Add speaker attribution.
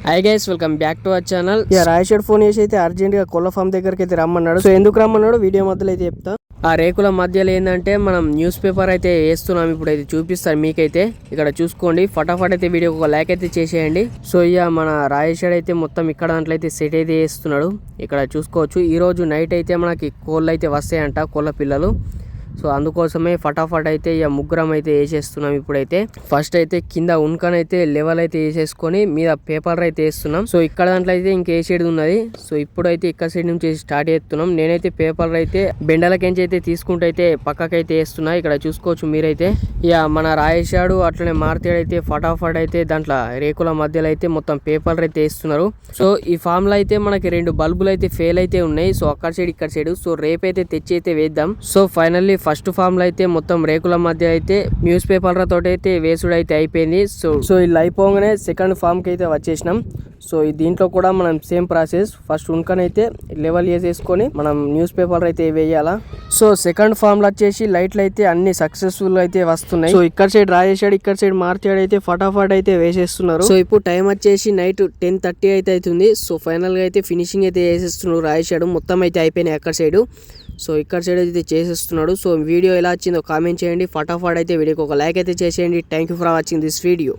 Speaker 1: Hi guys, welcome back to our channel. రాయషడ్ phone చేసి అయితే అర్జెంట్ గా కోళ్ళ ఫామ్ దగ్గరికి అయితే రమ్మన్నాడు. సో ఎందుకు రమ్మన్నాడు వీడియో మధ్యలో అయితే చెప్తా. ఆ రేకుల మధ్యలో ఏంటంటే మనం న్యూస్ పేపర్ అయితే వేస్తున్నాం. ఇప్పుడు అయితే చూపిస్తాను మీకైతే. ఇక్కడ చూసుకోండి, ఫటాఫట్ అయితే వీడియో ఒక లైక్ అయితే చేసేయండి. సో ఇక మన రాయషడ్ అయితే మొత్తం ఇక్కడ దాంట్లో అయితే సెట్ అయితే వేస్తున్నాడు. ఇక్కడ చూసుకోవచ్చు, ఈ రోజు నైట్ అయితే మనకి కోళ్ళు అయితే వస్తాయంట, కోళ్ళ పిల్లలు. సో అందుకోసమే ఫటాఫట్ అయితే ఇక ముగ్గురం అయితే వేసేస్తున్నాం. ఇప్పుడైతే ఫస్ట్ అయితే కింద ఉన్కనైతే లెవెల్ అయితే వేసేసుకొని మీద పేపర్ అయితే వేస్తున్నాం. సో ఇక్కడ దాంట్లో అయితే ఇంక వేసేది ఉన్నది. సో ఇప్పుడైతే ఇక్కడ సైడ్ నుంచి స్టార్ట్ చేస్తున్నాం. నేనైతే పేపర్ అయితే బెండలకించి అయితే తీసుకుంటూ అయితే పక్కకైతే వేస్తున్నా. ఇక్కడ చూసుకోవచ్చు మీరైతే. ఇక మన రాయేశాడు అట్లనే మారుతాడు అయితే ఫటాఫట్ అయితే దాంట్లో రేకుల మధ్యలో అయితే మొత్తం పేపర్ అయితే వేస్తున్నారు. సో ఈ ఫామ్ లో అయితే మనకి 2 బల్బులు అయితే ఫెయిల్ అయితే ఉన్నాయి. సో అక్కడ సైడ్ ఇక్కడ సైడ్. సో రేపైతే తెచ్చి అయితే వేద్దాం. సో ఫైనల్లీ ఫస్ట్ ఫామ్ లో అయితే మొత్తం రేకుల మధ్య అయితే న్యూస్ పేపర్ల తోటి అయితే వేసుడు అయితే అయిపోయింది. సో ఇలా అయిపోగానే సెకండ్ ఫామ్ కి అయితే వచ్చేసినాం. సో దీంట్లో కూడా మనం సేమ్ ప్రాసెస్. ఫస్ట్ ఉన్కనైతే లెవెల్ వేసేసుకొని మనం న్యూస్ పేపర్ అయితే వేయాలా. సో సెకండ్ ఫామ్ లో వచ్చేసి లైట్లు అయితే అన్ని సక్సెస్ఫుల్ అయితే వస్తున్నాయి. సో ఇక్కడ సైడ్ రాయేశాడు, ఇక్కడ సైడ్ మార్చాడు అయితే ఫటాఫట్ అయితే వేసేస్తున్నారు. సో ఇప్పుడు టైం వచ్చేసి నైట్ 10:30 అయితే అవుతుంది. సో ఫైనల్ గా అయితే ఫినిషింగ్ అయితే వేసేస్తున్నారు. రాయేశాడు మొత్తం అయితే అయిపోయినాయి అక్కడ సైడ్. సో ఇక్కడ సైడ్ అయితే చేసేస్తున్నాడు. సో వీడియో ఎలా వచ్చిందో కామెంట్ చేయండి. ఫటాఫట్ అయితే వీడియోకి ఒక లైక్ అయితే చేసేయండి. Thank you for watching this video.